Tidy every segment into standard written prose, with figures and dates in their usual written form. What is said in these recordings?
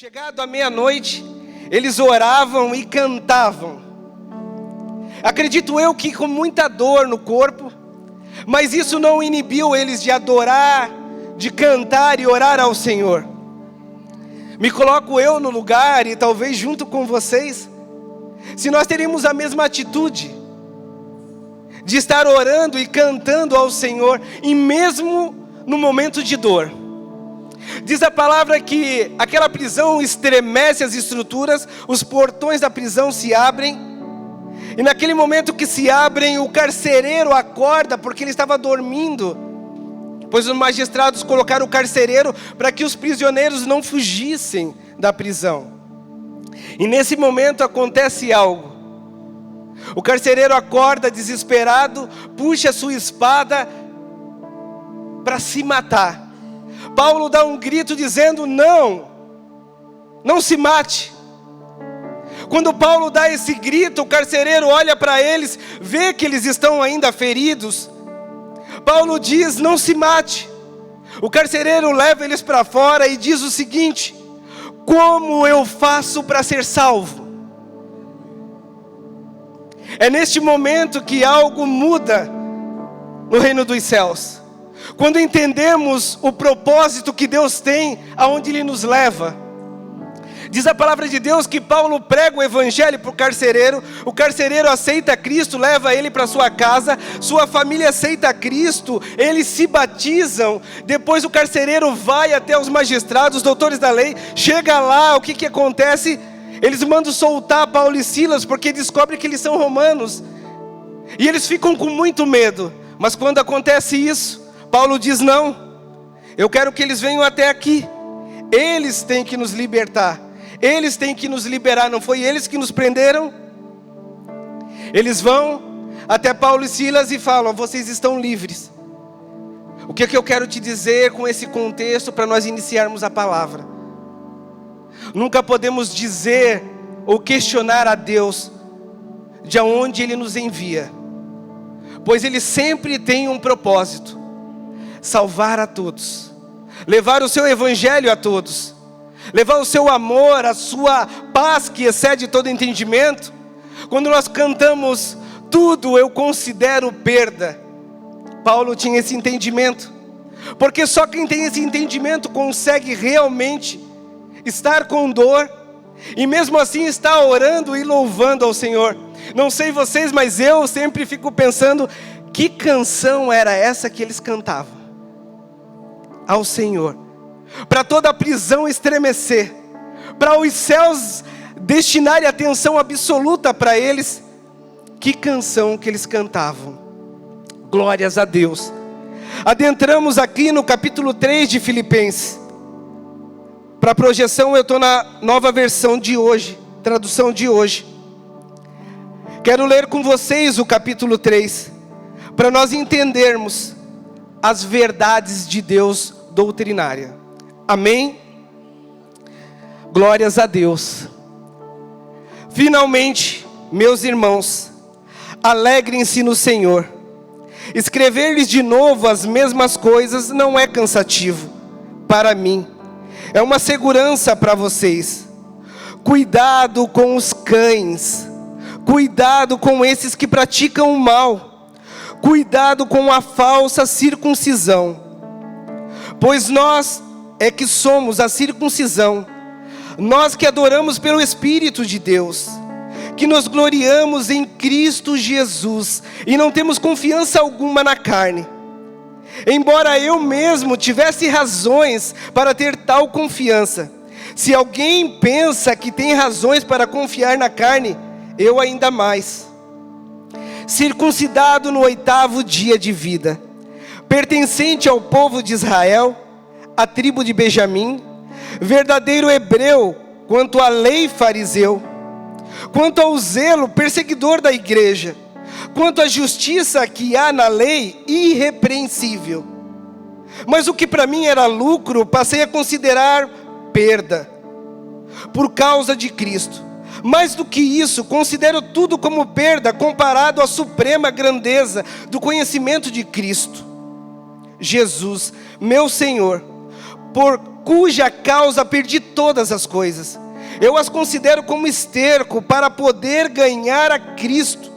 Chegado à meia-noite, eles oravam e cantavam. Acredito eu que com muita dor no corpo, mas isso não inibiu eles de adorar, de cantar e orar ao Senhor. Me coloco eu no lugar e talvez junto com vocês, se nós teríamos a mesma atitude de estar orando e cantando ao Senhor, e mesmo no momento de dor. Diz a palavra que aquela prisão estremece as estruturas, os portões da prisão se abrem, e naquele momento que se abrem, o carcereiro acorda porque ele estava dormindo, pois os magistrados colocaram o carcereiro para que os prisioneiros não fugissem da prisão. E nesse momento acontece algo. O carcereiro acorda desesperado, puxa sua espada para se matar. Paulo dá um grito dizendo: não se mate. Quando Paulo dá esse grito, o carcereiro olha para eles, vê que eles estão ainda feridos. Paulo diz: não se mate. O carcereiro leva eles para fora e diz o seguinte: como eu faço para ser salvo? É neste momento que algo muda no reino dos céus. Quando entendemos o propósito que Deus tem, aonde Ele nos leva. Diz a palavra de Deus que Paulo prega o evangelho para o carcereiro aceita Cristo, leva ele para sua casa, sua família aceita Cristo, eles se batizam, depois o carcereiro vai até os magistrados, os doutores da lei, chega lá, o que acontece? Eles mandam soltar Paulo e Silas, porque descobrem que eles são romanos, e eles ficam com muito medo, mas quando acontece isso, Paulo diz: não, eu quero que eles venham até aqui, eles têm que nos libertar, eles têm que nos liberar, não foi eles que nos prenderam? Eles vão até Paulo e Silas e falam: vocês estão livres. O que eu quero te dizer com esse contexto para nós iniciarmos a palavra? Nunca podemos dizer ou questionar a Deus de onde Ele nos envia, pois Ele sempre tem um propósito: salvar a todos, levar o seu evangelho a todos, levar o seu amor, a sua paz que excede todo entendimento. Quando nós cantamos tudo eu considero perda, Paulo tinha esse entendimento, porque só quem tem esse entendimento consegue realmente estar com dor e mesmo assim estar orando e louvando ao Senhor. Não sei vocês, mas eu sempre fico pensando: que canção era essa que eles cantavam ao Senhor, para toda a prisão estremecer, para os céus destinarem atenção absoluta para eles. Que canção que eles cantavam! Glórias a Deus. Adentramos aqui no capítulo 3 de Filipenses. Para projeção eu estou na nova versão de hoje, tradução de hoje. Quero ler com vocês o capítulo 3, para nós entendermos as verdades de Deus doutrinária. Amém? Glórias a Deus. Finalmente, meus irmãos, alegrem-se no Senhor. Escrever-lhes de novo as mesmas coisas não é cansativo para mim, é uma segurança para vocês. Cuidado com os cães, cuidado com esses que praticam o mal, cuidado com a falsa circuncisão, pois nós é que somos a circuncisão, nós que adoramos pelo Espírito de Deus, que nos gloriamos em Cristo Jesus e não temos confiança alguma na carne. Embora eu mesmo tivesse razões para ter tal confiança, se alguém pensa que tem razões para confiar na carne, eu ainda mais. Circuncidado no 8º dia de vida, pertencente ao povo de Israel, a tribo de Benjamim, verdadeiro hebreu quanto à lei, fariseu, quanto ao zelo, perseguidor da igreja, quanto à justiça que há na lei, irrepreensível. Mas o que para mim era lucro, passei a considerar perda, por causa de Cristo. Mais do que isso, considero tudo como perda, comparado à suprema grandeza do conhecimento de Cristo Jesus, meu Senhor, cuja causa perdi todas as coisas. Eu as considero como esterco para poder ganhar a Cristo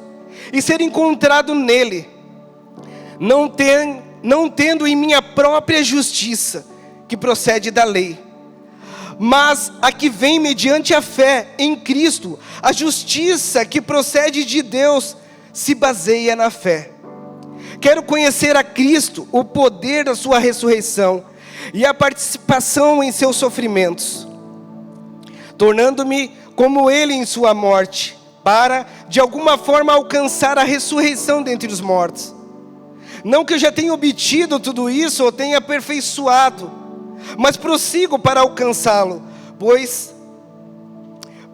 e ser encontrado nele, não tendo em minha própria justiça, que procede da lei, mas a que vem mediante a fé em Cristo. A justiça que procede de Deus se baseia na fé. Quero conhecer a Cristo, o poder da sua ressurreição e a participação em seus sofrimentos, tornando-me como ele em sua morte, para de alguma forma alcançar a ressurreição dentre os mortos. Não que eu já tenha obtido tudo isso ou tenha aperfeiçoado, mas prossigo para alcançá-lo, pois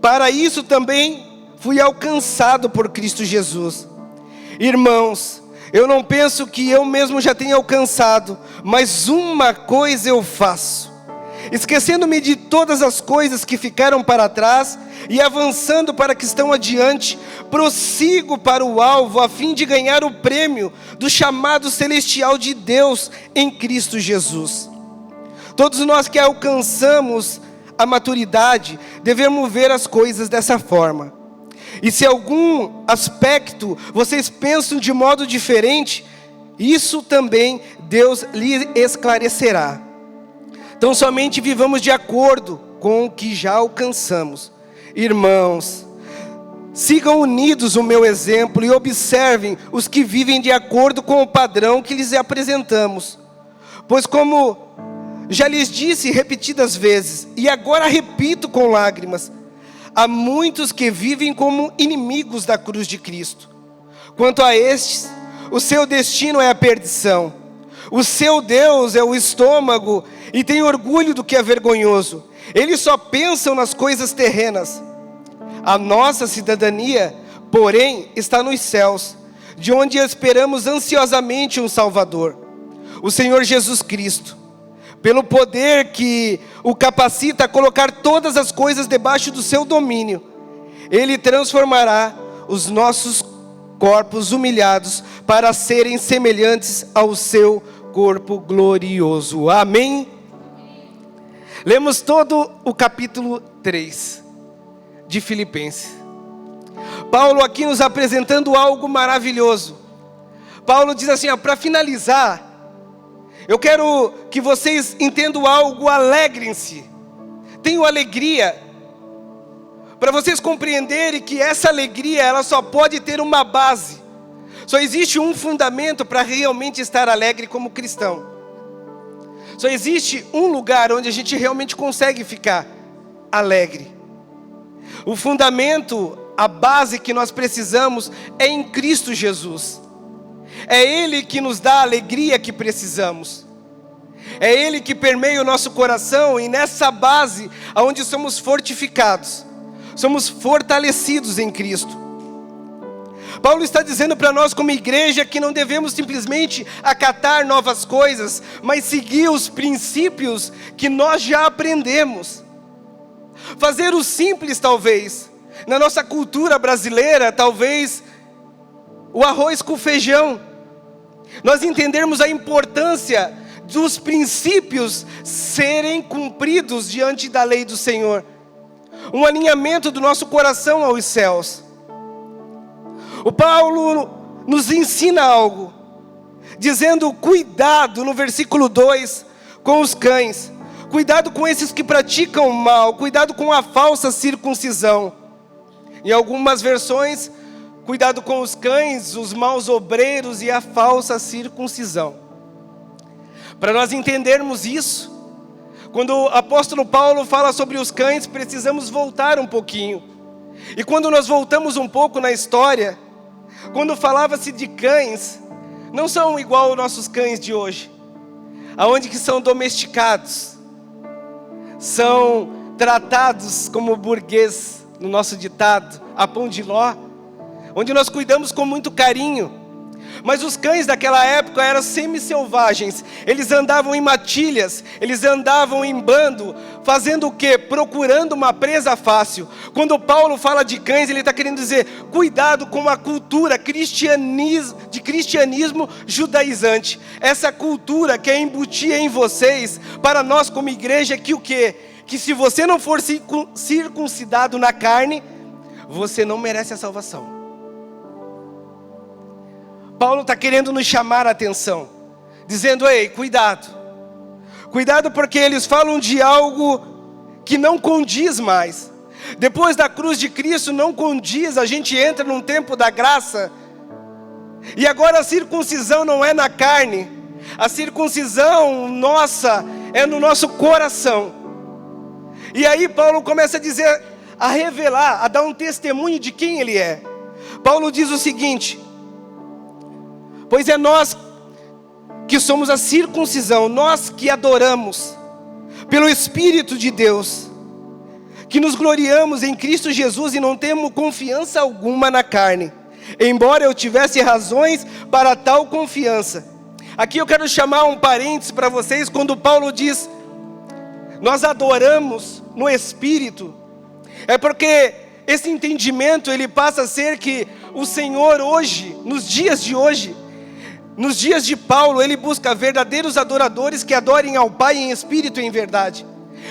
para isso também fui alcançado por Cristo Jesus. Irmãos, eu não penso que eu mesmo já tenha alcançado, mas uma coisa eu faço, esquecendo-me de todas as coisas que ficaram para trás e avançando para que estão adiante, prossigo para o alvo, a fim de ganhar o prêmio do chamado celestial de Deus em Cristo Jesus. Todos nós que alcançamos a maturidade, devemos ver as coisas dessa forma. E se algum aspecto vocês pensam de modo diferente, isso também Deus lhe esclarecerá. Então somente vivamos de acordo com o que já alcançamos. Irmãos, sigam unidos o meu exemplo e observem os que vivem de acordo com o padrão que lhes apresentamos. Pois como já lhes disse repetidas vezes, e agora repito com lágrimas, há muitos que vivem como inimigos da cruz de Cristo. Quanto a estes, o seu destino é a perdição. O seu Deus é o estômago e tem orgulho do que é vergonhoso. Eles só pensam nas coisas terrenas. A nossa cidadania, porém, está nos céus, de onde esperamos ansiosamente um Salvador, o Senhor Jesus Cristo. Pelo poder que o capacita a colocar todas as coisas debaixo do seu domínio, Ele transformará os nossos corpos humilhados para serem semelhantes ao seu corpo glorioso. Amém? Lemos todo o capítulo 3 de Filipenses. Paulo aqui nos apresentando algo maravilhoso. Paulo diz assim, para finalizar, eu quero que vocês entendam algo, alegrem-se. Tenham alegria. Para vocês compreenderem que essa alegria, ela só pode ter uma base. Só existe um fundamento para realmente estar alegre como cristão. Só existe um lugar onde a gente realmente consegue ficar alegre. O fundamento, a base que nós precisamos é em Cristo Jesus. É Ele que nos dá a alegria que precisamos. É Ele que permeia o nosso coração, e nessa base, onde somos fortificados, somos fortalecidos em Cristo. Paulo está dizendo para nós como igreja que não devemos simplesmente acatar novas coisas, mas seguir os princípios que nós já aprendemos. Fazer o simples talvez, na nossa cultura brasileira, talvez o arroz com feijão. Nós entendermos a importância dos princípios serem cumpridos diante da lei do Senhor. Um alinhamento do nosso coração aos céus. O Paulo nos ensina algo, dizendo cuidado no versículo 2 com os cães. Cuidado com esses que praticam o mal. Cuidado com a falsa circuncisão. Em algumas versões, cuidado com os cães, os maus obreiros e a falsa circuncisão. Para nós entendermos isso, quando o apóstolo Paulo fala sobre os cães, precisamos voltar um pouquinho. E quando nós voltamos um pouco na história, quando falava-se de cães, não são igual aos nossos cães de hoje, aonde que são domesticados, são tratados como burguês, no nosso ditado, a pão de ló, onde nós cuidamos com muito carinho. Mas os cães daquela época eram semi-selvagens. Eles andavam em matilhas, eles andavam em bando, fazendo o quê? Procurando uma presa fácil. Quando Paulo fala de cães, ele está querendo dizer, cuidado com a cultura de cristianismo judaizante. Essa cultura que é embutir em vocês, para nós como igreja, que o quê? Que se você não for circuncidado na carne, você não merece a salvação. Paulo está querendo nos chamar a atenção, dizendo, ei, cuidado. Cuidado porque eles falam de algo que não condiz mais. Depois da cruz de Cristo não condiz, a gente entra num tempo da graça. E agora a circuncisão não é na carne. A circuncisão nossa é no nosso coração. E aí Paulo começa a dizer, a revelar, a dar um testemunho de quem ele é. Paulo diz o seguinte, pois é nós que somos a circuncisão, nós que adoramos pelo Espírito de Deus, que nos gloriamos em Cristo Jesus e não temos confiança alguma na carne, embora eu tivesse razões para tal confiança. Aqui eu quero chamar um parênteses para vocês, quando Paulo diz, nós adoramos no Espírito, é porque esse entendimento ele passa a ser que o Senhor hoje, nos dias de hoje, nos dias de Paulo, ele busca verdadeiros adoradores que adorem ao Pai em espírito e em verdade.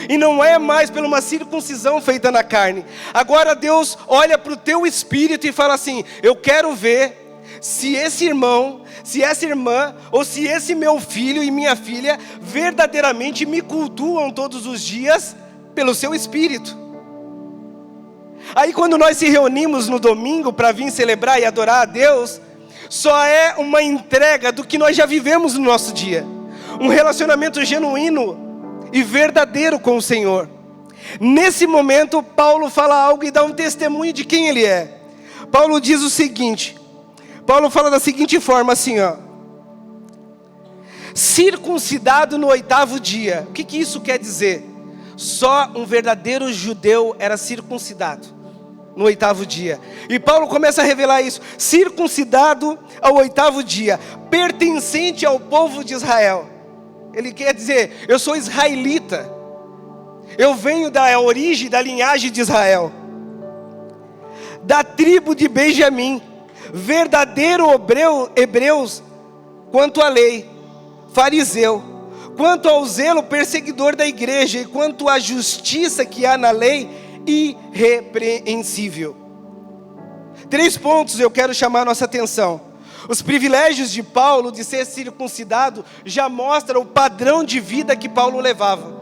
E não é mais por uma circuncisão feita na carne. Agora Deus olha para o teu espírito e fala assim, eu quero ver se esse irmão, se essa irmã, ou se esse meu filho e minha filha verdadeiramente me cultuam todos os dias pelo seu espírito. Aí quando nós se reunimos no domingo para vir celebrar e adorar a Deus, só é uma entrega do que nós já vivemos no nosso dia. Um relacionamento genuíno e verdadeiro com o Senhor. Nesse momento, Paulo fala algo e dá um testemunho de quem ele é. Paulo diz o seguinte, Paulo fala da seguinte forma assim, ó. Circuncidado no 8º dia. O que isso quer dizer? Só um verdadeiro judeu era circuncidado no 8º dia. E Paulo começa a revelar isso. Circuncidado ao 8º dia, pertencente ao povo de Israel. Ele quer dizer, eu sou israelita. Eu venho da origem, da linhagem de Israel. Da tribo de Benjamim. Verdadeiro hebreus quanto à lei. Fariseu. Quanto ao zelo perseguidor da igreja. E quanto à justiça que há na lei, irrepreensível. 3 pontos eu quero chamar a nossa atenção. Os privilégios de Paulo de ser circuncidado já mostra o padrão de vida que Paulo levava,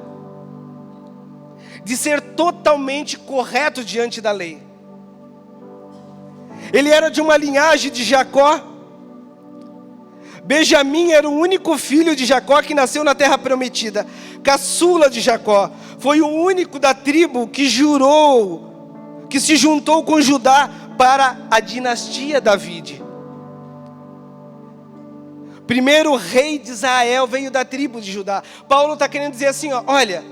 de ser totalmente correto diante da lei. Ele era de uma linhagem de Jacó. Benjamim era o único filho de Jacó que nasceu na terra prometida, caçula de Jacó. Foi o único da tribo que jurou, que se juntou com Judá para a dinastia David. Primeiro rei de Israel veio da tribo de Judá. Paulo está querendo dizer assim, ó, olha,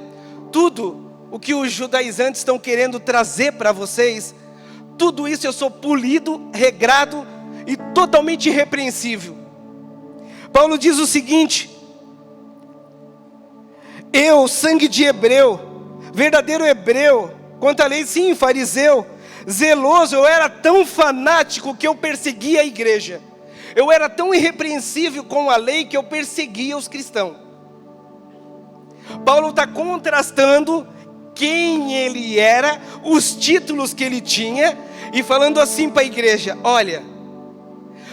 tudo o que os judaizantes estão querendo trazer para vocês, tudo isso eu sou polido, regrado e totalmente irrepreensível. Paulo diz o seguinte, eu, sangue de hebreu, verdadeiro hebreu, quanto à lei, sim, fariseu, zeloso, eu era tão fanático que eu perseguia a igreja. Eu era tão irrepreensível com a lei que eu perseguia os cristãos. Paulo está contrastando quem ele era, os títulos que ele tinha, e falando assim para a igreja, olha,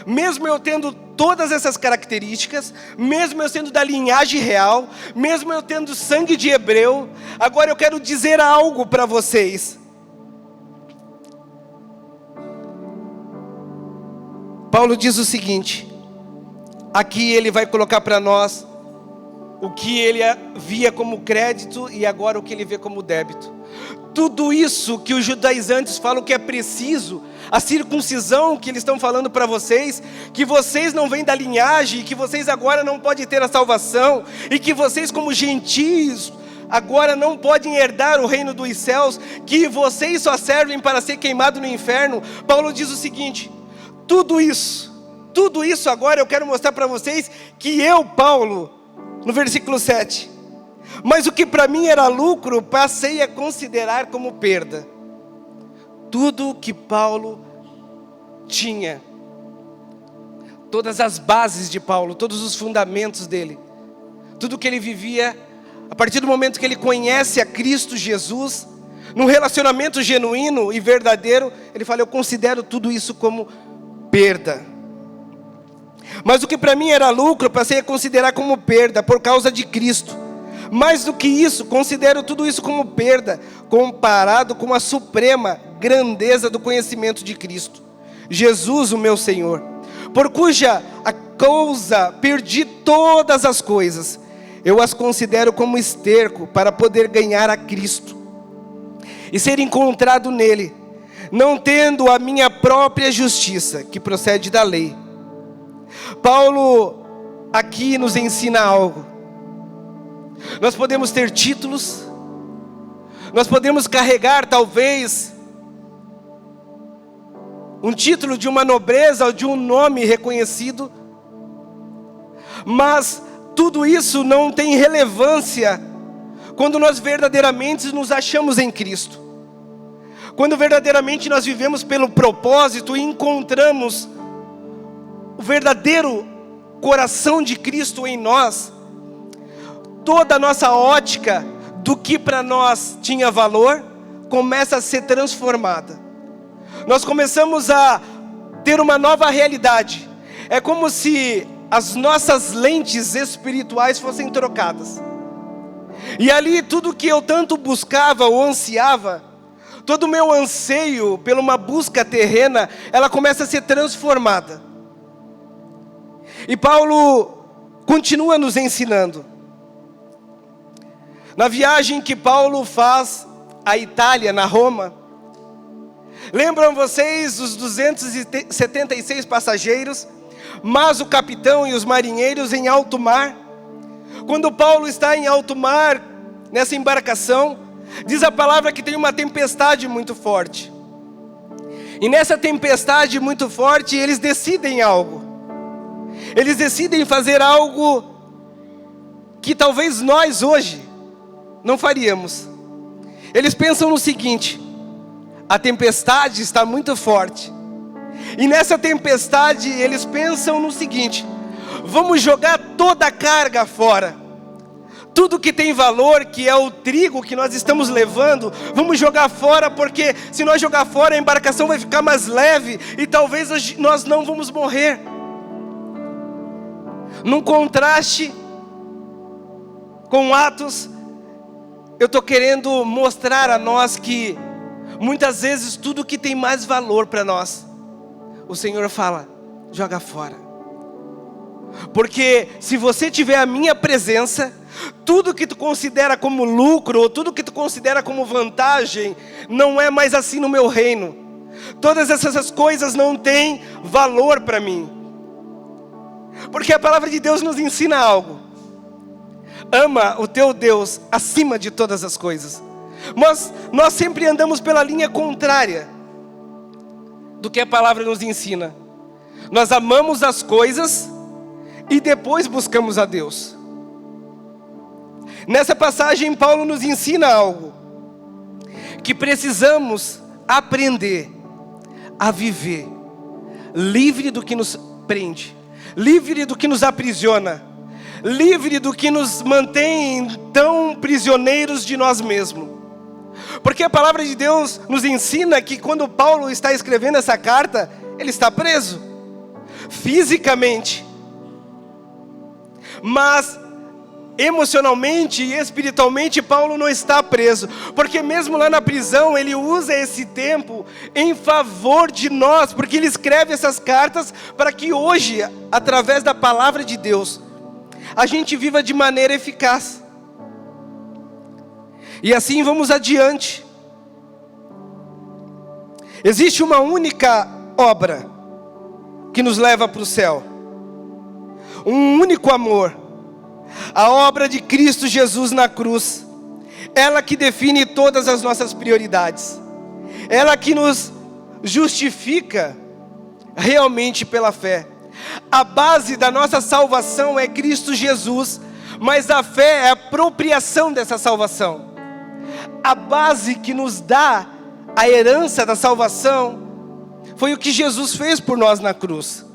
mesmo eu tendo todas essas características, mesmo eu sendo da linhagem real, mesmo eu tendo sangue de hebreu, agora eu quero dizer algo para vocês. Paulo diz o seguinte, aqui ele vai colocar para nós o que ele via como crédito e agora o que ele vê como débito. Tudo isso que os judaizantes falam que é preciso, a circuncisão que eles estão falando para vocês, que vocês não vêm da linhagem, que vocês agora não podem ter a salvação, e que vocês como gentios agora não podem herdar o reino dos céus, que vocês só servem para ser queimados no inferno. Paulo diz o seguinte, tudo isso tudo isso agora eu quero mostrar para vocês que eu, Paulo, no versículo 7, mas o que para mim era lucro, passei a considerar como perda. Tudo que Paulo tinha, todas as bases de Paulo, todos os fundamentos dele, tudo que ele vivia, a partir do momento que ele conhece a Cristo Jesus, num relacionamento genuíno e verdadeiro, ele fala: eu considero tudo isso como perda. Mas o que para mim era lucro, passei a considerar como perda por causa de Cristo. Mais do que isso, considero tudo isso como perda, comparado com a suprema grandeza do conhecimento de Cristo, Jesus, o meu Senhor, por cuja a causa perdi todas as coisas. Eu as considero como esterco para poder ganhar a Cristo e ser encontrado nele, não tendo a minha própria justiça, que procede da lei. Paulo aqui nos ensina algo. Nós podemos ter títulos, nós podemos carregar talvez um título de uma nobreza ou de um nome reconhecido, mas tudo isso não tem relevância quando nós verdadeiramente nos achamos em Cristo. Quando verdadeiramente nós vivemos pelo propósito e encontramos o verdadeiro coração de Cristo em nós, toda a nossa ótica do que para nós tinha valor começa a ser transformada. Nós começamos a ter uma nova realidade. É como se as nossas lentes espirituais fossem trocadas. E ali tudo que eu tanto buscava ou ansiava, todo o meu anseio por uma busca terrena, ela começa a ser transformada. E Paulo continua nos ensinando. Na viagem que Paulo faz à Itália, na Roma, lembram vocês os 276 passageiros, mas o capitão e os marinheiros em alto mar? Quando Paulo está em alto mar, nessa embarcação, diz a palavra que tem uma tempestade muito forte. E nessa tempestade muito forte, eles decidem algo. Eles decidem fazer algo que talvez nós hoje não faríamos. Eles pensam no seguinte: a tempestade está muito forte. E nessa tempestade eles pensam no seguinte: vamos jogar toda a carga fora. Tudo que tem valor, que é o trigo que nós estamos levando, vamos jogar fora, porque se nós jogar fora a embarcação vai ficar mais leve e talvez nós não vamos morrer. Num contraste com Atos, eu estou querendo mostrar a nós que muitas vezes tudo que tem mais valor para nós, o Senhor fala: joga fora. Porque se você tiver a minha presença, tudo que tu considera como lucro, ou tudo que tu considera como vantagem, não é mais assim no meu reino. Todas essas coisas não têm valor para mim. Porque a palavra de Deus nos ensina algo: ama o teu Deus acima de todas as coisas. Mas nós sempre andamos pela linha contrária do que a palavra nos ensina. Nós amamos as coisas e depois buscamos a Deus. Nessa passagem Paulo nos ensina algo: que precisamos aprender a viver livre do que nos prende, livre do que nos aprisiona, livre do que nos mantém tão prisioneiros de nós mesmos. Porque a palavra de Deus nos ensina que quando Paulo está escrevendo essa carta, ele está preso fisicamente, mas emocionalmente e espiritualmente Paulo não está preso, porque mesmo lá na prisão ele usa esse tempo em favor de nós, porque ele escreve essas cartas para que hoje, através da palavra de Deus, a gente viva de maneira eficaz. E assim vamos adiante. Existe uma única obra que nos leva para o céu, um único amor, a obra de Cristo Jesus na cruz. Ela que define todas as nossas prioridades, ela que nos justifica realmente pela fé, A base da nossa salvação é Cristo Jesus, mas a fé é a apropriação dessa salvação. A base que nos dá a herança da salvação foi o que Jesus fez por nós na cruz,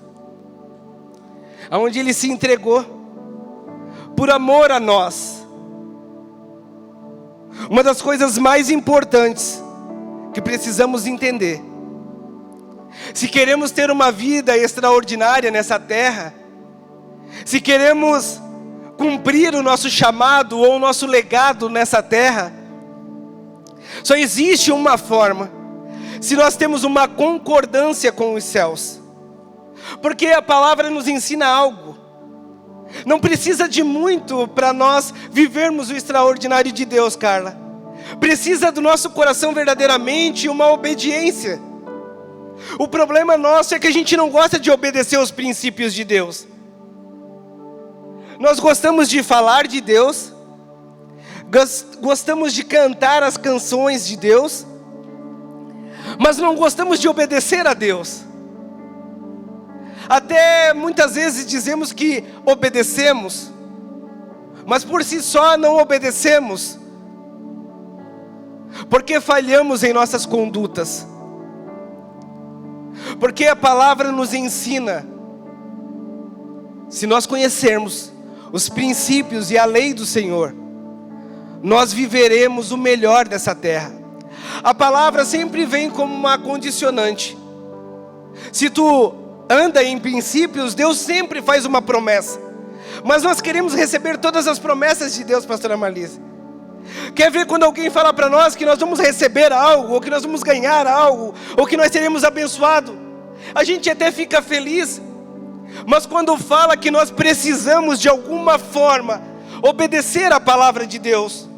onde Ele se entregou por amor a nós. Uma das coisas mais importantes que precisamos entender: se queremos ter uma vida extraordinária nessa terra, se queremos cumprir o nosso chamado ou o nosso legado nessa terra, só existe uma forma: se nós temos uma concordância com os céus. Porque a palavra nos ensina algo. Não precisa de muito para nós vivermos o extraordinário de Deus, Carla. Precisa do nosso coração verdadeiramente uma obediência. O problema nosso é que a gente não gosta de obedecer aos princípios de Deus. Nós gostamos de falar de Deus, gostamos de cantar as canções de Deus, mas não gostamos de obedecer a Deus. Até muitas vezes dizemos que obedecemos, mas por si só não obedecemos, porque falhamos em nossas condutas. Porque a palavra nos ensina, se nós conhecermos os princípios e a lei do Senhor, nós viveremos o melhor dessa terra. A palavra sempre vem como uma condicionante. Se tu anda em princípios, Deus sempre faz uma promessa. Mas nós queremos receber todas as promessas de Deus, pastora Marlise. Quer ver quando alguém fala para nós que nós vamos receber algo, ou que nós vamos ganhar algo, ou que nós seremos abençoados? A gente até fica feliz. Mas quando fala que nós precisamos de alguma forma obedecer a palavra de Deus,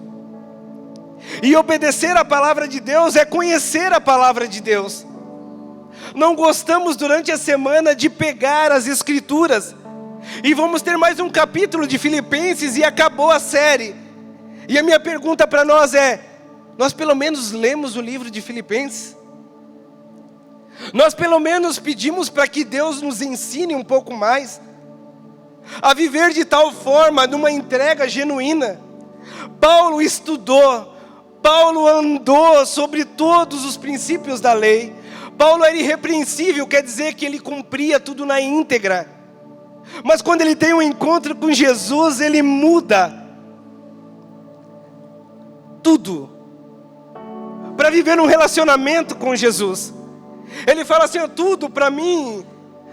e obedecer a palavra de Deus é conhecer a palavra de Deus. Não gostamos durante a semana de pegar as escrituras e vamos ter mais um capítulo de Filipenses e acabou a série. E a minha pergunta para nós é: nós pelo menos lemos o livro de Filipenses? Nós pelo menos pedimos para que Deus nos ensine um pouco mais a viver de tal forma, numa entrega genuína? Paulo estudou, Paulo andou sobre todos os princípios da lei. Paulo era irrepreensível, quer dizer que ele cumpria tudo na íntegra. Mas quando ele tem um encontro com Jesus, ele muda tudo para viver um relacionamento com Jesus. Ele fala assim: tudo para mim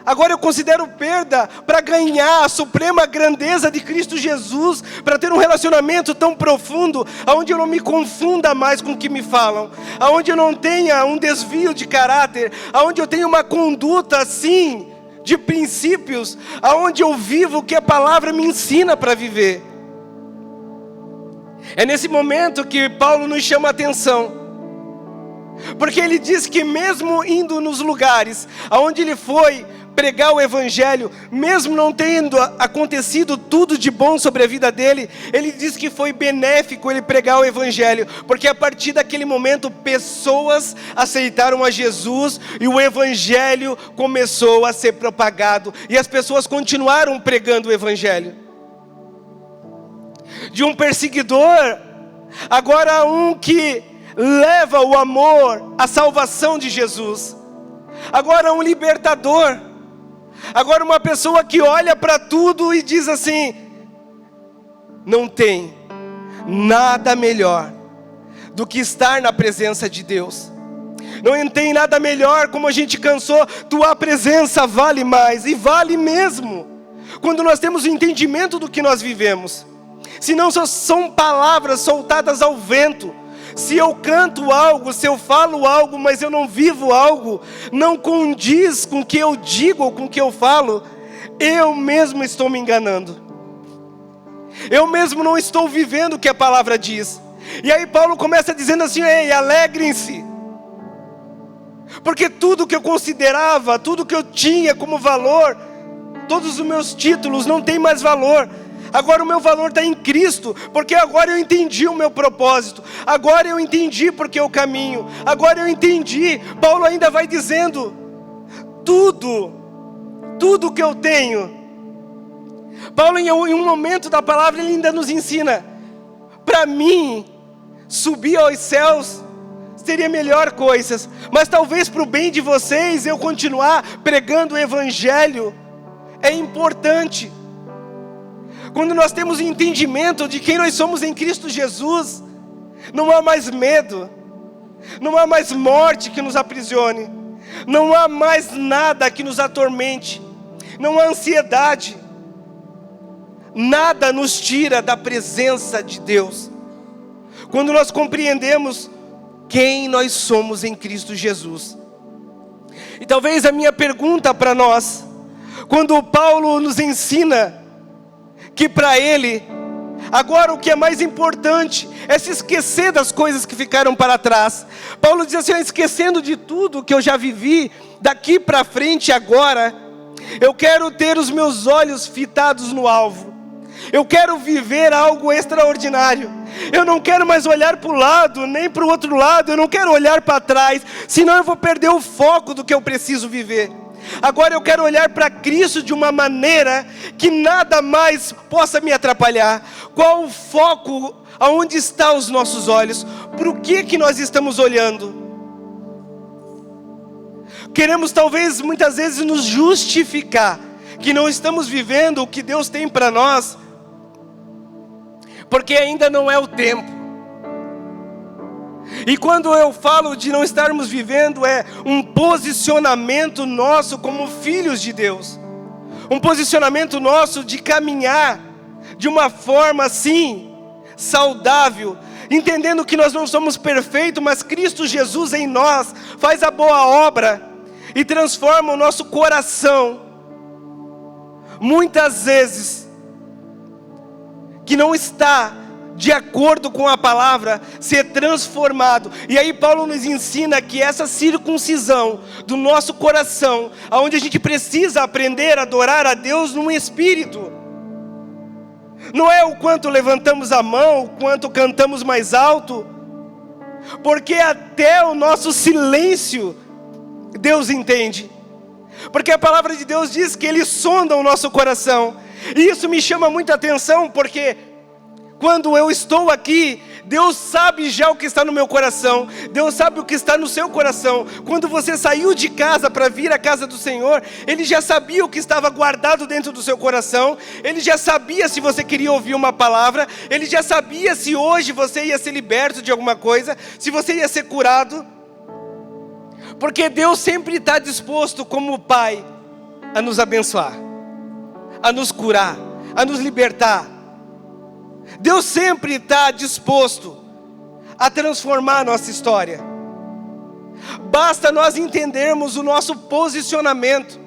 agora eu considero perda para ganhar a suprema grandeza de Cristo Jesus, para ter um relacionamento tão profundo, aonde eu não me confunda mais com o que me falam, aonde eu não tenha um desvio de caráter, aonde eu tenha uma conduta assim, de princípios, aonde eu vivo o que a palavra me ensina para viver. É nesse momento que Paulo nos chama a atenção, porque ele diz que mesmo indo nos lugares aonde ele foi pregar o evangelho, mesmo não tendo acontecido tudo de bom sobre a vida dele, ele diz que foi benéfico ele pregar o evangelho, porque a partir daquele momento pessoas aceitaram a Jesus e o evangelho começou a ser propagado, e as pessoas continuaram pregando o evangelho. De um perseguidor, agora um que leva o amor, a salvação de Jesus. Agora um libertador. Agora uma pessoa que olha para tudo e diz assim: não tem nada melhor do que estar na presença de Deus. Não tem nada melhor, como a gente cansou, tua presença vale mais, e vale mesmo, quando nós temos o entendimento do que nós vivemos. Se não são palavras soltadas ao vento. Se eu canto algo, se eu falo algo, mas eu não vivo algo, não condiz com o que eu digo ou com o que eu falo, eu mesmo estou me enganando. Eu mesmo não estou vivendo o que a palavra diz. E aí Paulo começa dizendo assim: ei, alegrem-se. Porque tudo que eu considerava, tudo que eu tinha como valor, todos os meus títulos não têm mais valor. Agora o meu valor está em Cristo, porque agora eu entendi o meu propósito, agora eu entendi porque eu caminho, agora eu entendi. Paulo ainda vai dizendo: tudo tudo que eu tenho. Paulo, em um momento da palavra, ele ainda nos ensina: para mim, subir aos céus seria melhor coisa, mas talvez para o bem de vocês, eu continuar pregando o evangelho é importante. Quando nós temos o entendimento de quem nós somos em Cristo Jesus, não há mais medo, não há mais morte que nos aprisione, não há mais nada que nos atormente, não há ansiedade, nada nos tira da presença de Deus. Quando nós compreendemos quem nós somos em Cristo Jesus. E talvez a minha pergunta para nós, quando Paulo nos ensina que para ele, agora o que é mais importante é se esquecer das coisas que ficaram para trás. Paulo diz assim: esquecendo de tudo que eu já vivi, daqui para frente agora, eu quero ter os meus olhos fitados no alvo. Eu quero viver algo extraordinário. Eu não quero mais olhar para o lado, nem para o outro lado. Eu não quero olhar para trás, senão eu vou perder o foco do que eu preciso viver. Agora eu quero olhar para Cristo de uma maneira que nada mais possa me atrapalhar. Qual o foco? Aonde estão os nossos olhos? Para o que nós estamos olhando? Queremos talvez muitas vezes nos justificar que não estamos vivendo o que Deus tem para nós, porque ainda não é o tempo. E quando eu falo de não estarmos vivendo, é um posicionamento nosso como filhos de Deus. Um posicionamento nosso de caminhar de uma forma assim, saudável, entendendo que nós não somos perfeitos, mas Cristo Jesus em nós faz a boa obra e transforma o nosso coração. Muitas vezes, que não está de acordo com a palavra, ser transformado. E aí Paulo nos ensina que essa circuncisão do nosso coração, onde a gente precisa aprender a adorar a Deus no espírito, não é o quanto levantamos a mão, o quanto cantamos mais alto, porque até o nosso silêncio Deus entende, porque a palavra de Deus diz que Ele sonda o nosso coração. E isso me chama muita atenção, porque quando eu estou aqui, Deus sabe já o que está no meu coração. Deus sabe o que está no seu coração. Quando você saiu de casa para vir à casa do Senhor, Ele já sabia o que estava guardado dentro do seu coração. Ele já sabia se você queria ouvir uma palavra. Ele já sabia se hoje você ia ser liberto de alguma coisa, se você ia ser curado. Porque Deus sempre está disposto, como Pai, a nos abençoar, a nos curar, a nos libertar. Deus sempre está disposto a transformar a nossa história. Basta nós entendermos o nosso posicionamento.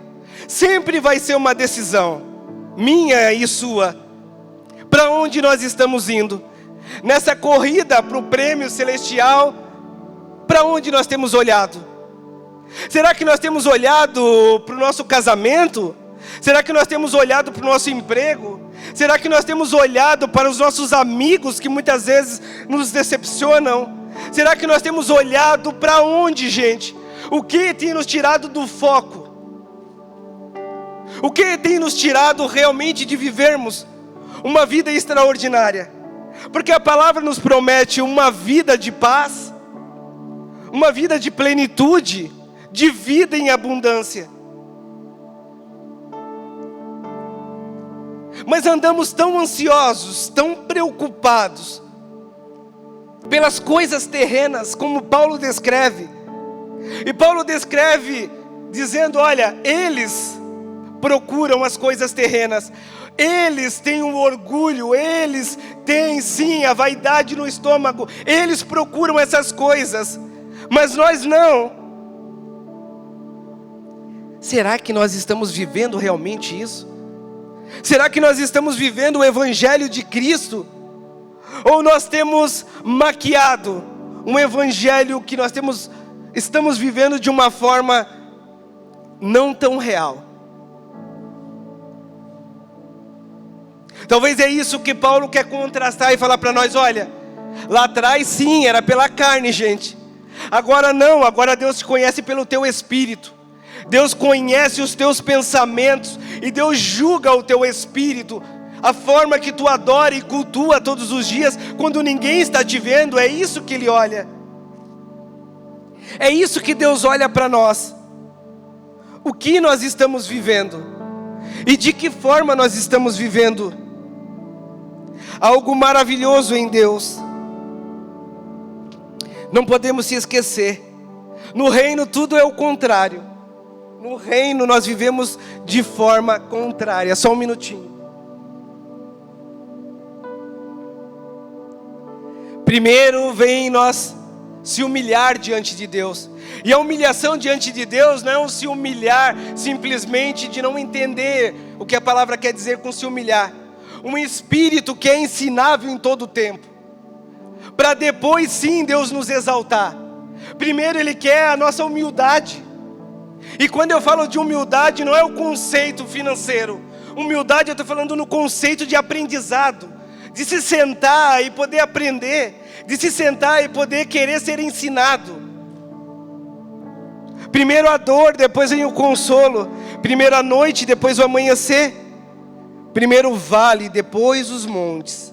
Sempre vai ser uma decisão, minha e sua, para onde nós estamos indo. Nessa corrida para o prêmio celestial, para onde nós temos olhado? Será que nós temos olhado para o nosso casamento? Será que nós temos olhado para o nosso emprego? Será que nós temos olhado para os nossos amigos que muitas vezes nos decepcionam? Será que nós temos olhado para onde, gente? O que tem nos tirado do foco? O que tem nos tirado realmente de vivermos uma vida extraordinária? Porque a palavra nos promete uma vida de paz, uma vida de plenitude, de vida em abundância. Mas andamos tão ansiosos, tão preocupados pelas coisas terrenas, como Paulo descreve. E Paulo descreve dizendo: olha, eles procuram as coisas terrenas, eles têm um orgulho, eles têm sim a vaidade no estômago, eles procuram essas coisas, mas nós não. Será que nós estamos vivendo realmente isso? Será que nós estamos vivendo o Evangelho de Cristo? Ou nós temos maquiado um Evangelho que nós estamos vivendo de uma forma não tão real? Talvez é isso que Paulo quer contrastar e falar para nós: olha, lá atrás sim, era pela carne, gente. Agora não, agora Deus te conhece pelo teu espírito. Deus conhece os teus pensamentos e Deus julga o teu espírito. A forma que tu adora e cultua todos os dias, quando ninguém está te vendo, é isso que Ele olha. É isso que Deus olha para nós. O que nós estamos vivendo? E de que forma nós estamos vivendo? Algo maravilhoso em Deus. Não podemos se esquecer. No reino tudo é o contrário. No reino nós vivemos de forma contrária. Só um minutinho. Primeiro vem nós se humilhar diante de Deus. E a humilhação diante de Deus não é um se humilhar simplesmente de não entender o que a palavra quer dizer com se humilhar. Um espírito que é ensinável em todo o tempo, para depois sim Deus nos exaltar. Primeiro Ele quer a nossa humildade. E quando eu falo de humildade, não é o conceito financeiro. Humildade eu estou falando no conceito de aprendizado, de se sentar e poder aprender, de se sentar e poder querer ser ensinado. Primeiro a dor, depois vem o consolo. Primeiro a noite, depois o amanhecer. Primeiro o vale, depois os montes.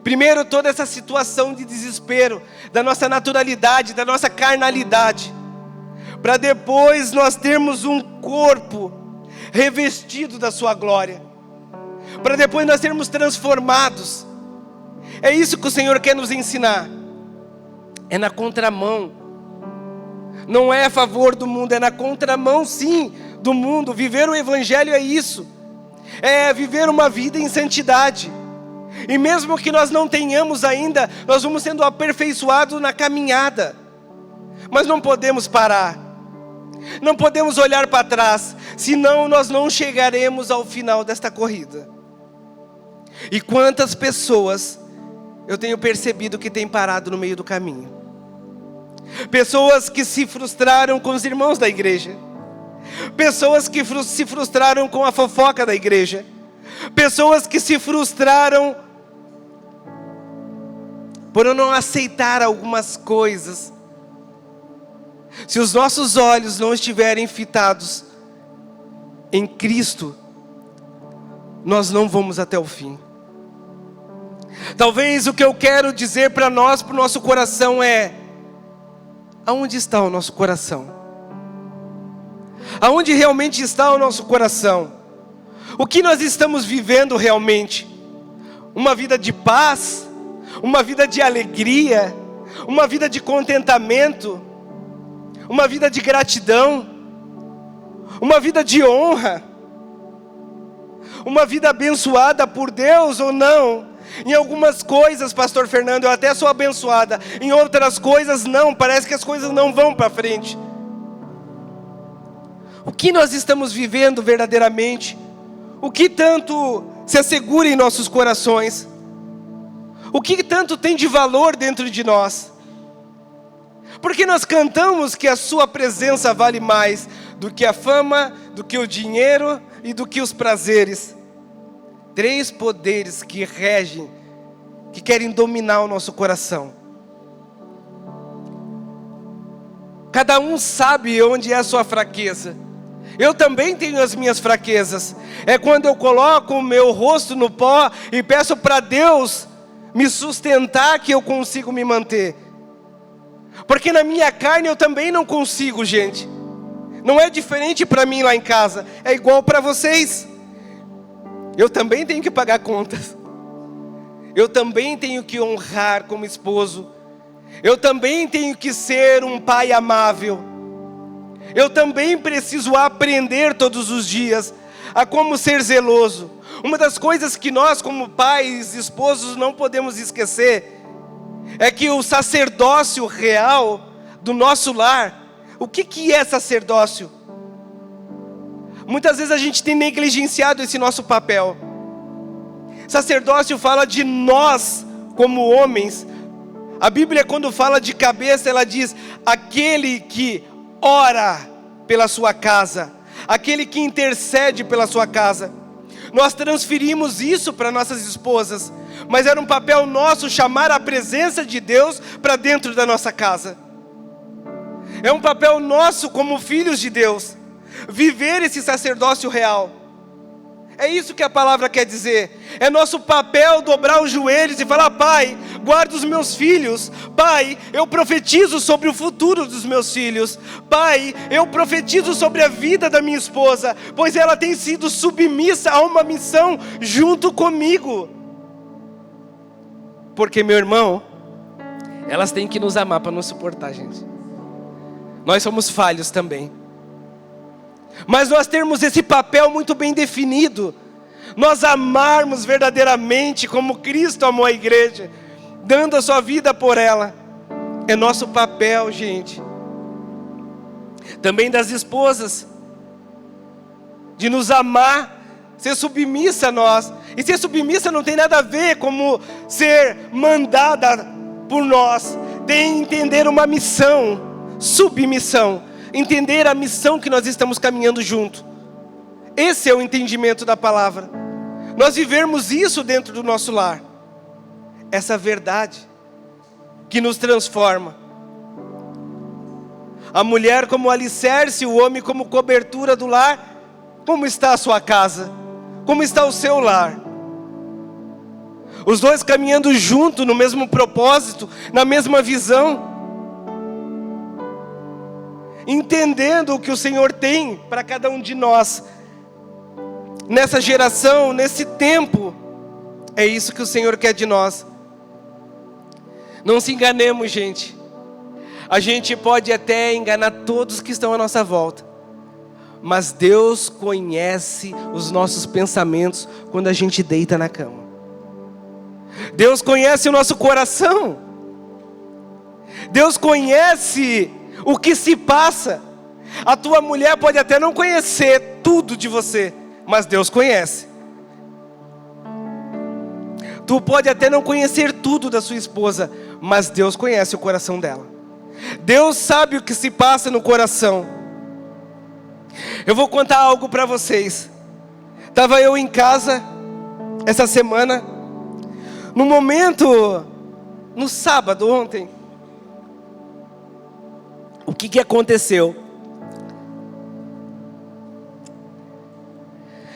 Primeiro toda essa situação de desespero, da nossa naturalidade, da nossa carnalidade, para depois nós termos um corpo revestido da sua glória, para depois nós sermos transformados. É isso que o Senhor quer nos ensinar. É na contramão. Não é a favor do mundo, é na contramão sim do mundo. Viver o Evangelho é isso. É viver uma vida em santidade. E mesmo que nós não tenhamos ainda, nós vamos sendo aperfeiçoados na caminhada. Mas não podemos parar. Não podemos olhar para trás, senão nós não chegaremos ao final desta corrida. E quantas pessoas eu tenho percebido que têm parado no meio do caminho. Pessoas que se frustraram com os irmãos da igreja. Pessoas que se frustraram com a fofoca da igreja. Pessoas que se frustraram por não aceitar algumas coisas. Se os nossos olhos não estiverem fitados em Cristo, nós não vamos até o fim. Talvez o que eu quero dizer para nós, para o nosso coração é: aonde está o nosso coração? Aonde realmente está o nosso coração? O que nós estamos vivendo realmente? Uma vida de paz? Uma vida de alegria? Uma vida de contentamento? Uma vida de gratidão? Uma vida de honra? Uma vida abençoada por Deus ou não? Em algumas coisas, pastor Fernando, eu até sou abençoada. Em outras coisas não, parece que as coisas não vão para frente. O que nós estamos vivendo verdadeiramente? O que tanto se assegura em nossos corações? O que tanto tem de valor dentro de nós? Porque nós cantamos que a sua presença vale mais do que a fama, do que o dinheiro e do que os prazeres. 3 poderes que regem, que querem dominar o nosso coração. Cada um sabe onde é a sua fraqueza. Eu também tenho as minhas fraquezas. É quando eu coloco o meu rosto no pó e peço para Deus me sustentar que eu consigo me manter. Porque na minha carne eu também não consigo, gente. Não é diferente para mim lá em casa, é igual para vocês. Eu também tenho que pagar contas. Eu também tenho que honrar como esposo. Eu também tenho que ser um pai amável. Eu também preciso aprender todos os dias a como ser zeloso. Uma das coisas que nós como pais, esposos, não podemos esquecer é que o sacerdócio real do nosso lar, o que é sacerdócio? Muitas vezes a gente tem negligenciado esse nosso papel. Sacerdócio fala de nós como homens. A Bíblia, quando fala de cabeça, ela diz: aquele que ora pela sua casa, aquele que intercede pela sua casa. Nós transferimos isso para nossas esposas, mas era um papel nosso chamar a presença de Deus para dentro da nossa casa. É um papel nosso como filhos de Deus, viver esse sacerdócio real. É isso que a palavra quer dizer. É nosso papel dobrar os joelhos e falar: Pai, guarda os meus filhos. Pai, eu profetizo sobre o futuro dos meus filhos. Pai, eu profetizo sobre a vida da minha esposa, pois ela tem sido submissa a uma missão junto comigo. Porque, meu irmão, elas têm que nos amar para nos suportar, gente. Nós somos falhos também. Mas nós termos esse papel muito bem definido, nós amarmos verdadeiramente como Cristo amou a igreja, dando a sua vida por ela, é nosso papel, gente. Também das esposas, de nos amar, ser submissa a nós. E ser submissa não tem nada a ver como ser mandada por nós, tem entender uma missão, submissão. Entender a missão que nós estamos caminhando junto. Esse é o entendimento da palavra. Nós vivermos isso dentro do nosso lar. Essa verdade que nos transforma. A mulher como alicerce, o homem como cobertura do lar. Como está a sua casa? Como está o seu lar? Os dois caminhando junto no mesmo propósito, na mesma visão. Entendendo o que o Senhor tem para cada um de nós, nessa geração, nesse tempo, é isso que o Senhor quer de nós. Não se enganemos, gente. A gente pode até enganar todos que estão à nossa volta, mas Deus conhece os nossos pensamentos quando a gente deita na cama. Deus conhece o nosso coração. Deus conhece o que se passa. A tua mulher pode até não conhecer tudo de você, mas Deus conhece. Tu pode até não conhecer tudo da sua esposa, mas Deus conhece o coração dela. Deus sabe o que se passa no coração. Eu vou contar algo para vocês. Estava eu em casa essa semana, no momento, no sábado ontem. O que aconteceu?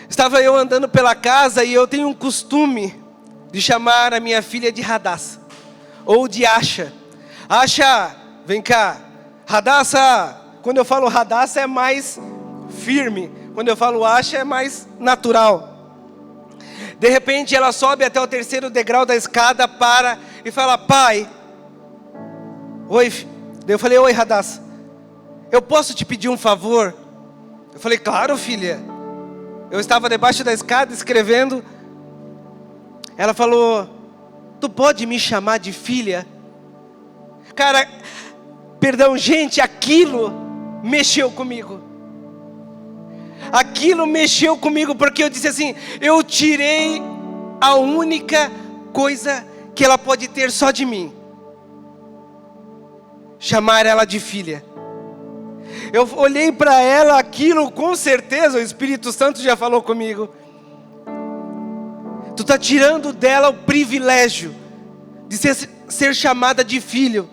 Estava eu andando pela casa e eu tenho um costume de chamar a minha filha de Radassa, ou de Asha. Asha, vem cá. Radassa, quando eu falo Radassa é mais firme, quando eu falo Asha é mais natural. De repente ela sobe até o 3º degrau da escada, para e fala: pai. Oi, daí eu falei: oi, Radassa, eu posso te pedir um favor? Eu falei: claro, filha. Eu estava debaixo da escada escrevendo. Ela falou: tu pode me chamar de filha? Cara, perdão, gente, aquilo mexeu comigo. Aquilo mexeu comigo porque eu disse assim: eu tirei a única coisa que ela pode ter só de mim. Chamar ela de filha. Eu olhei para ela, aquilo, com certeza o Espírito Santo já falou comigo. Tu está tirando dela o privilégio de ser chamada de filho,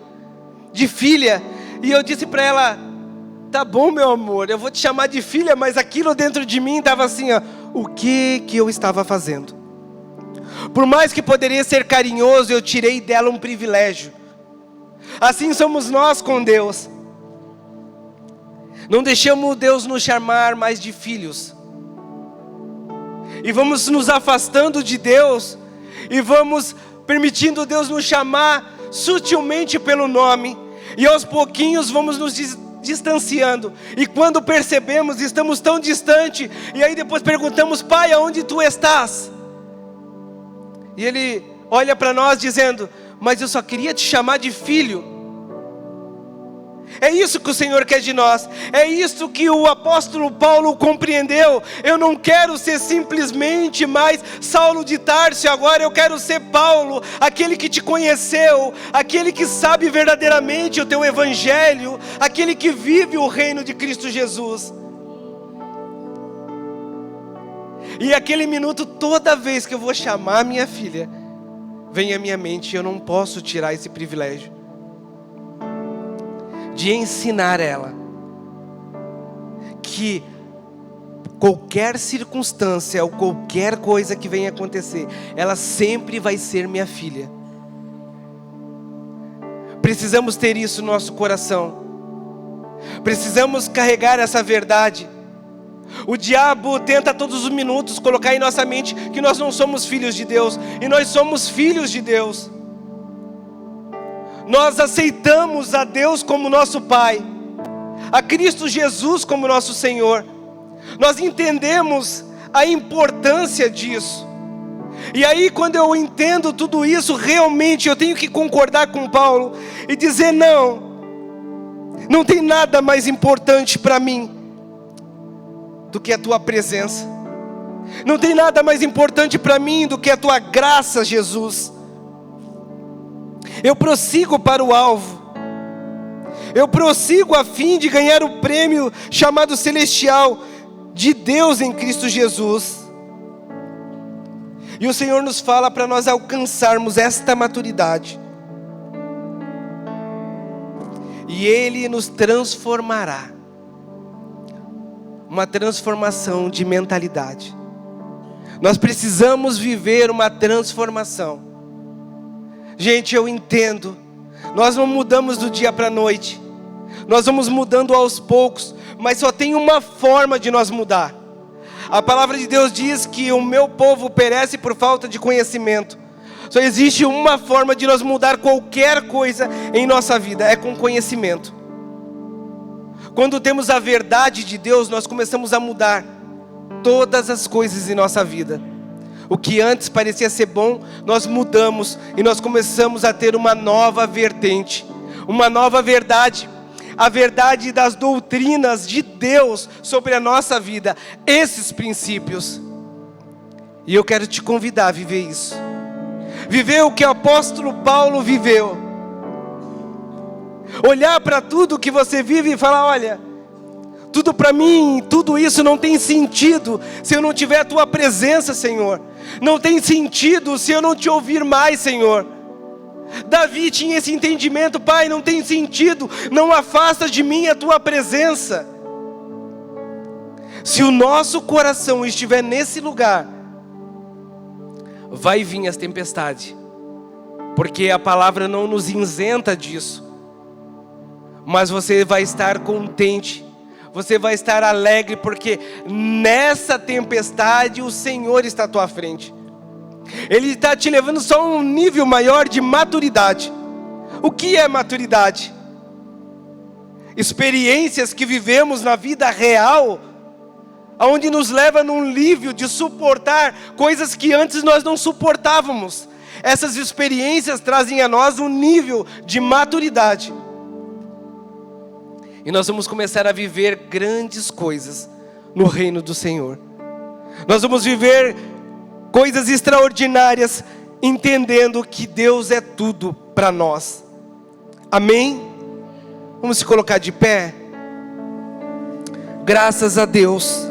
de filha. E eu disse para ela: tá bom, meu amor, eu vou te chamar de filha, mas aquilo dentro de mim estava assim, ó, o que eu estava fazendo? Por mais que poderia ser carinhoso, eu tirei dela um privilégio. Assim somos nós com Deus. Não deixamos Deus nos chamar mais de filhos. E vamos nos afastando de Deus. E vamos permitindo Deus nos chamar sutilmente pelo nome. E aos pouquinhos vamos nos distanciando. E quando percebemos, estamos tão distante. E aí depois perguntamos: pai, aonde tu estás? E Ele olha para nós dizendo: mas eu só queria te chamar de filho. É isso que o Senhor quer de nós. É isso que o apóstolo Paulo compreendeu. Eu não quero ser simplesmente mais Saulo de Tarso. Agora eu quero ser Paulo, aquele que te conheceu, aquele que sabe verdadeiramente o teu evangelho, aquele que vive o reino de Cristo Jesus. E aquele minuto, toda vez que eu vou chamar minha filha, vem à minha mente: eu não posso tirar esse privilégio de ensinar ela que qualquer circunstância ou qualquer coisa que venha acontecer, ela sempre vai ser minha filha. Precisamos ter isso no nosso coração. Precisamos carregar essa verdade. O diabo tenta todos os minutos colocar em nossa mente que nós não somos filhos de Deus, e nós somos filhos de Deus. Nós aceitamos a Deus como nosso Pai, a Cristo Jesus como nosso Senhor. Nós entendemos a importância disso. E aí, quando eu entendo tudo isso, realmente eu tenho que concordar com Paulo e dizer: não tem nada mais importante para mim do que a tua presença. Não tem nada mais importante para mim do que a tua graça, Jesus. Eu prossigo para o alvo. Eu prossigo a fim de ganhar o prêmio chamado celestial de Deus em Cristo Jesus. E o Senhor nos fala para nós alcançarmos esta maturidade. E Ele nos transformará. Uma transformação de mentalidade. Nós precisamos viver uma transformação. Gente, eu entendo. Nós não mudamos do dia para a noite. Nós vamos mudando aos poucos. Mas só tem uma forma de nós mudar. A palavra de Deus diz que o meu povo perece por falta de conhecimento. Só existe uma forma de nós mudar qualquer coisa em nossa vida, é com conhecimento. Quando temos a verdade de Deus, nós começamos a mudar todas as coisas em nossa vida. O que antes parecia ser bom, nós mudamos e nós começamos a ter uma nova vertente, uma nova verdade. A verdade das doutrinas de Deus sobre a nossa vida, esses princípios. E eu quero te convidar a viver isso. Viver o que o apóstolo Paulo viveu. Olhar para tudo que você vive e falar: olha, tudo para mim, tudo isso não tem sentido se eu não tiver a tua presença, Senhor. Não tem sentido se eu não te ouvir mais, Senhor. Davi tinha esse entendimento: Pai, não tem sentido, não afasta de mim a tua presença. Se o nosso coração estiver nesse lugar, vai vir as tempestades, porque a palavra não nos isenta disso. Mas você vai estar contente, você vai estar alegre, porque nessa tempestade o Senhor está à tua frente. Ele está te levando só a um nível maior de maturidade. O que é maturidade? Experiências que vivemos na vida real, onde nos leva num nível de suportar coisas que antes nós não suportávamos. Essas experiências trazem a nós um nível de maturidade. E nós vamos começar a viver grandes coisas no reino do Senhor. Nós vamos viver coisas extraordinárias, entendendo que Deus é tudo para nós. Amém? Vamos se colocar de pé. Graças a Deus.